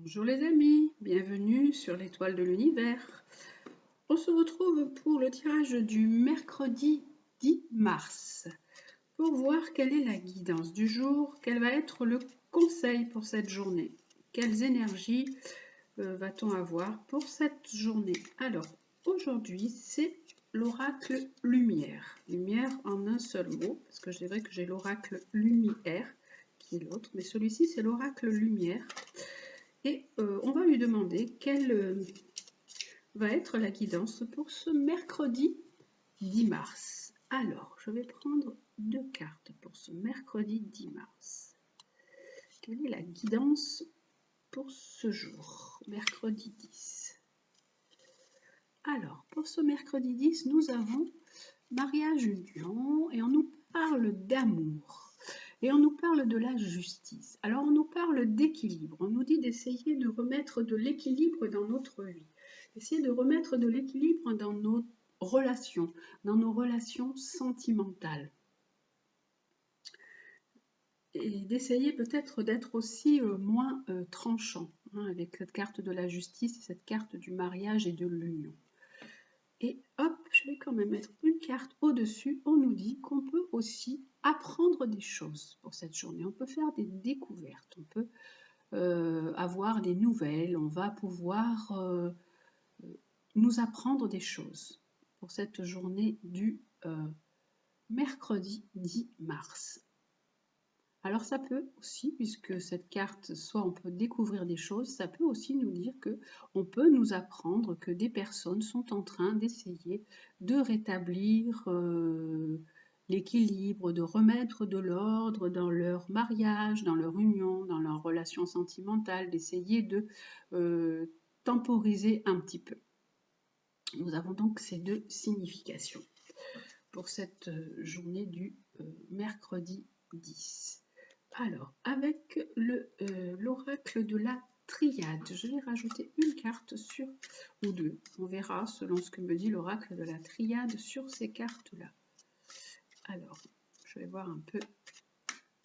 Bonjour les amis, bienvenue sur l'étoile de l'univers. On se retrouve pour le tirage du mercredi 10 mars pour voir quelle est la guidance du jour, quel va être le conseil pour cette journée, quelles énergies va-t-on avoir pour cette journée. Alors aujourd'hui c'est l'oracle lumière, lumière en un seul mot, parce que c'est vrai que j'ai l'oracle lumière qui est l'autre, mais celui-ci c'est l'oracle lumière. Et on va lui demander quelle va être la guidance pour ce mercredi 10 mars. Alors, je vais prendre deux cartes pour ce mercredi 10 mars. Quelle est la guidance pour ce jour, mercredi 10? Alors, pour ce mercredi 10, nous avons mariage union et on nous parle d'amour. Et on nous parle de la justice. Alors on nous parle d'équilibre. On nous dit d'essayer de remettre de l'équilibre dans notre vie. Essayer de remettre de l'équilibre dans nos relations sentimentales. Et d'essayer peut-être d'être aussi moins tranchant, avec cette carte de la justice et cette carte du mariage et de l'union. Et hop, je vais quand même mettre une carte au-dessus. On nous dit qu'on peut aussi apprendre des choses pour cette journée. On peut faire des découvertes, on peut avoir des nouvelles, on va pouvoir nous apprendre des choses pour cette journée du mercredi 10 mars. Alors ça peut aussi, puisque cette carte, soit on peut découvrir des choses, ça peut aussi nous dire que on peut nous apprendre que des personnes sont en train d'essayer de rétablir l'équilibre, de remettre de l'ordre dans leur mariage, dans leur union, dans leur relation sentimentale, d'essayer de temporiser un petit peu. Nous avons donc ces deux significations pour cette journée du mercredi 10. Alors, avec l'oracle de la triade, je vais rajouter une carte ou deux. On verra selon ce que me dit l'oracle de la triade sur ces cartes-là. Alors, je vais voir un peu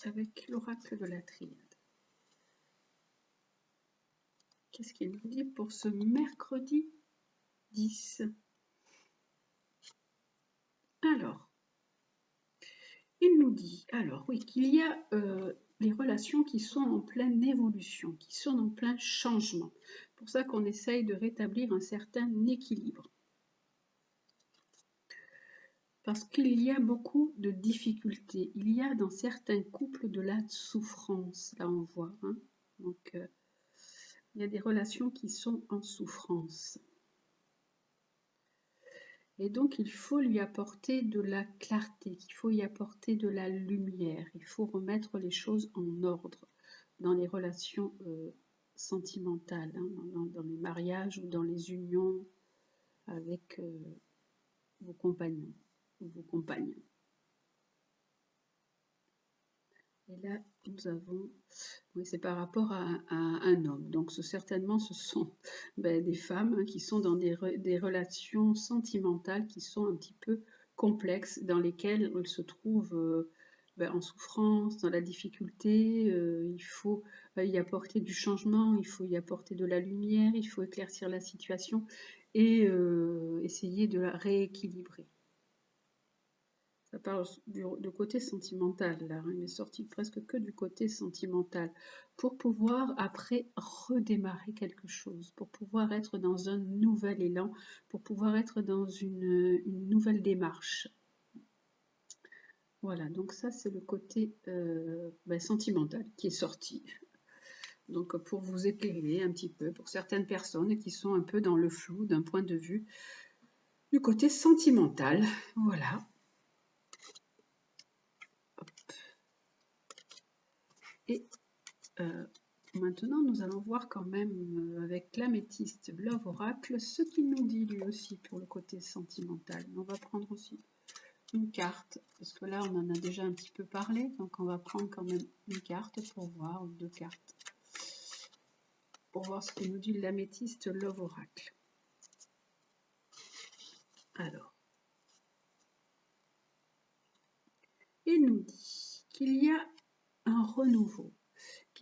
avec l'oracle de la triade. Qu'est-ce qu'il nous dit pour ce mercredi 10? Alors, il nous dit, oui, qu'il y a des relations qui sont en pleine évolution, qui sont en plein changement. C'est pour ça qu'on essaye de rétablir un certain équilibre. Parce qu'il y a beaucoup de difficultés. Il y a dans certains couples de la souffrance, là on voit. Donc, il y a des relations qui sont en souffrance. Et donc, il faut lui apporter de la clarté, il faut y apporter de la lumière, il faut remettre les choses en ordre dans les relations sentimentales, dans les mariages ou dans les unions avec vos compagnons ou vos compagnes. Et là, nous avons, oui, c'est par rapport à un homme. Donc, certainement, ce sont des femmes qui sont dans des relations sentimentales qui sont un petit peu complexes, dans lesquelles elles se trouvent en souffrance, dans la difficulté. Il faut y apporter du changement, il faut y apporter de la lumière, il faut éclaircir la situation et essayer de la rééquilibrer. Ça parle du côté sentimental, là. Il est sorti presque que du côté sentimental. Pour pouvoir, après, redémarrer quelque chose. Pour pouvoir être dans un nouvel élan. Pour pouvoir être dans une nouvelle démarche. Voilà, donc ça, c'est le côté sentimental qui est sorti. Donc, pour vous éclairer un petit peu, pour certaines personnes qui sont un peu dans le flou d'un point de vue du côté sentimental. Voilà. Et maintenant, nous allons voir quand même avec l'améthyste Love Oracle ce qu'il nous dit lui aussi pour le côté sentimental. On va prendre aussi une carte, parce que là, on en a déjà un petit peu parlé, donc on va prendre quand même une carte pour voir, ou deux cartes, pour voir ce qu'il nous dit l'améthyste Love Oracle. Alors, il nous dit qu'il y a un renouveau,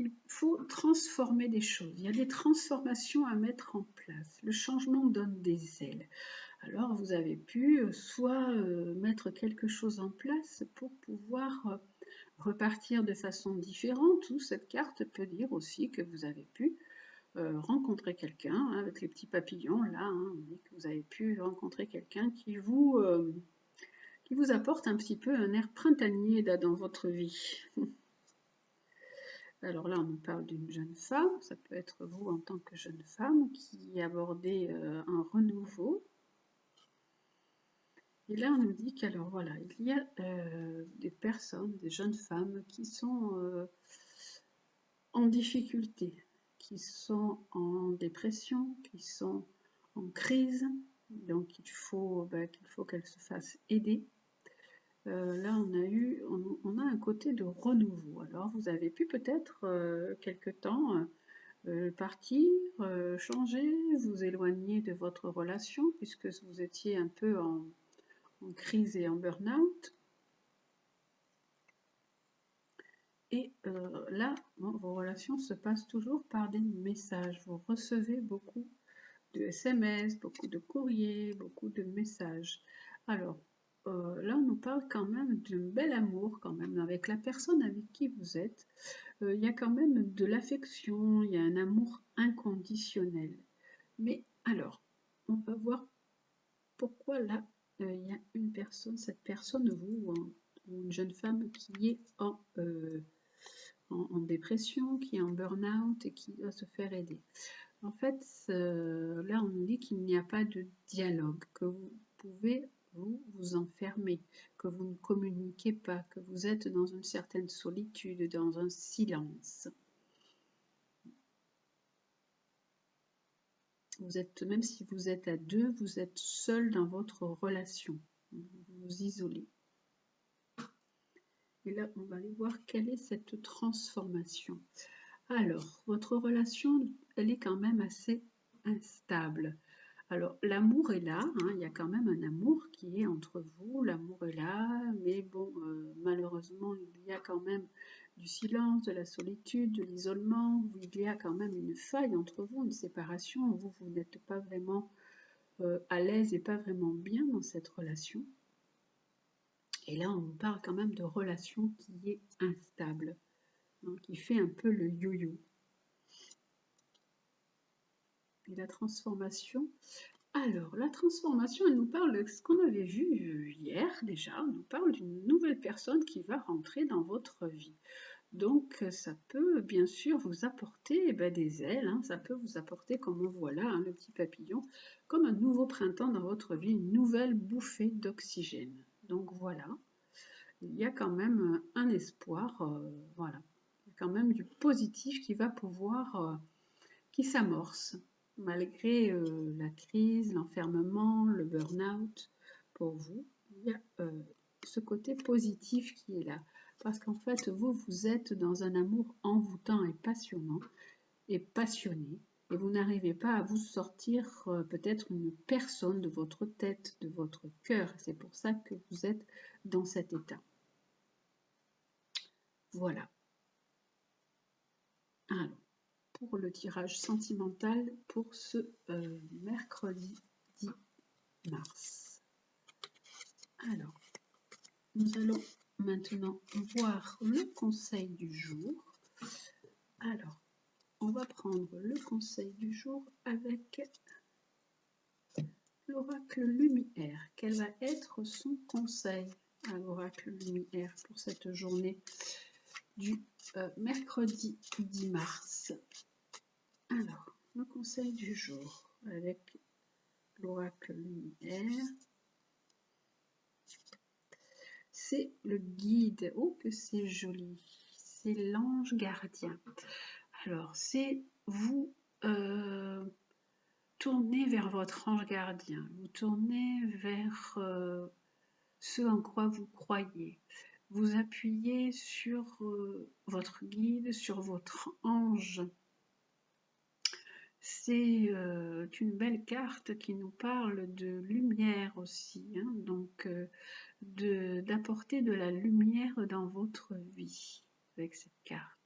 qu'il faut transformer des choses. Il y a des transformations à mettre en place. Le changement donne des ailes. Alors, vous avez pu soit mettre quelque chose en place pour pouvoir repartir de façon différente, ou cette carte peut dire aussi que vous avez pu rencontrer quelqu'un, hein, avec les petits papillons là, hein, que vous avez pu rencontrer quelqu'un qui vous apporte un petit peu un air printanier là, dans votre vie. Alors là, on nous parle d'une jeune femme, ça peut être vous en tant que jeune femme qui abordez un renouveau. Et là, on nous dit qu'alors voilà, il y a des personnes, des jeunes femmes qui sont en difficulté, qui sont en dépression, qui sont en crise, donc il faut qu'elles se fassent aider. Là, on a un côté de renouveau. Alors, vous avez pu peut-être quelque temps partir, changer, vous éloigner de votre relation puisque vous étiez un peu en crise et en burn-out. Et là, vos relations se passent toujours par des messages. Vous recevez beaucoup de SMS, beaucoup de courriers, beaucoup de messages. Alors, là, on nous parle quand même d'un bel amour, quand même, avec la personne avec qui vous êtes. Il y a quand même de l'affection, il y a un amour inconditionnel. Mais alors, on va voir pourquoi là, il y a une personne, cette personne, vous, ou une jeune femme qui est en dépression, qui est en burn-out et qui doit se faire aider. En fait, là, on nous dit qu'il n'y a pas de dialogue, que vous pouvez vous enfermer, que vous ne communiquez pas, que vous êtes dans une certaine solitude, dans un silence. Vous êtes, même si vous êtes à deux, vous êtes seul dans votre relation. Vous vous isolez. Et là, on va aller voir quelle est cette transformation. Alors, votre relation, elle est quand même assez instable. Alors, l'amour est là, hein, il y a quand même un amour qui est entre vous, l'amour est là, mais bon, malheureusement, il y a quand même du silence, de la solitude, de l'isolement, il y a quand même une faille entre vous, une séparation, vous n'êtes pas vraiment à l'aise et pas vraiment bien dans cette relation. Et là, on parle quand même de relation qui est instable, hein, qui fait un peu le yo-yo. Et la transformation. Alors, la transformation, elle nous parle de ce qu'on avait vu hier déjà. Elle nous parle d'une nouvelle personne qui va rentrer dans votre vie. Donc, ça peut bien sûr vous apporter des ailes. Hein, ça peut vous apporter, comme on voit là, hein, le petit papillon, comme un nouveau printemps dans votre vie, une nouvelle bouffée d'oxygène. Donc voilà, il y a quand même un espoir. Voilà, il y a quand même du positif qui va pouvoir, qui s'amorce. Malgré la crise, l'enfermement, le burn-out, pour vous, il y a ce côté positif qui est là. Parce qu'en fait, vous êtes dans un amour envoûtant et passionnant et passionné. Et vous n'arrivez pas à vous sortir peut-être une personne de votre tête, de votre cœur. C'est pour ça que vous êtes dans cet état. Voilà. Alors, pour le tirage sentimental pour ce mercredi 10 mars. Alors, nous allons maintenant voir le conseil du jour. Alors, on va prendre le conseil du jour avec l'oracle Lumière. Quel va être son conseil à l'oracle Lumière pour cette journée du mercredi 10 mars? Alors, le conseil du jour avec l'oracle Lumière, c'est le guide. Oh, que c'est joli! C'est l'ange gardien. Alors, c'est vous tournez vers votre ange gardien, vous tournez vers ce en quoi vous croyez. Vous appuyez sur votre guide, sur votre ange. C'est une belle carte qui nous parle de lumière aussi, hein, donc d'apporter de la lumière dans votre vie avec cette carte.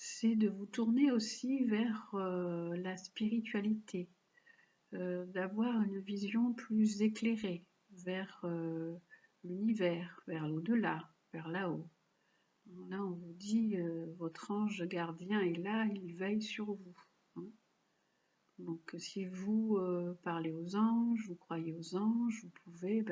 c'est de vous tourner aussi vers la spiritualité, d'avoir une vision plus éclairée vers l'univers, vers l'au-delà, vers là-haut. Là, on vous dit, votre ange gardien est là, il veille sur vous. Hein. Donc, si vous parlez aux anges, vous croyez aux anges, vous pouvez,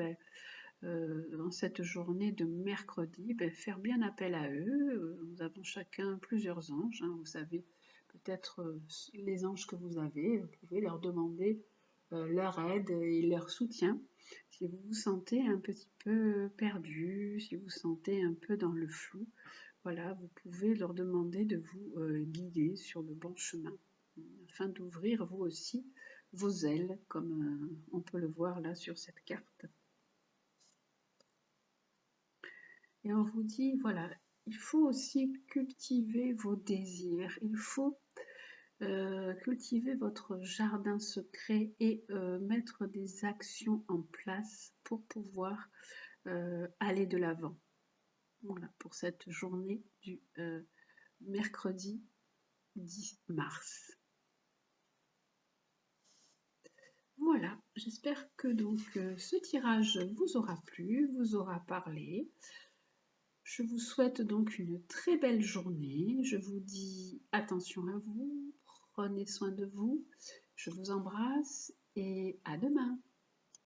dans cette journée de mercredi, faire bien appel à eux. Nous avons chacun plusieurs anges. Hein. Vous savez peut-être les anges que vous avez. Vous pouvez leur demander leur aide et leur soutien. Si vous vous sentez un petit peu perdu, si vous vous sentez un peu dans le flou, voilà, vous pouvez leur demander de vous guider sur le bon chemin, afin d'ouvrir vous aussi vos ailes, comme on peut le voir là sur cette carte. Et on vous dit, voilà, il faut aussi cultiver vos désirs, il faut cultiver votre jardin secret et mettre des actions en place pour pouvoir aller de l'avant. Voilà, pour cette journée du mercredi 10 mars. Voilà, j'espère que donc ce tirage vous aura plu, vous aura parlé. Je vous souhaite donc une très belle journée. Je vous dis attention à vous, prenez soin de vous. Je vous embrasse et à demain.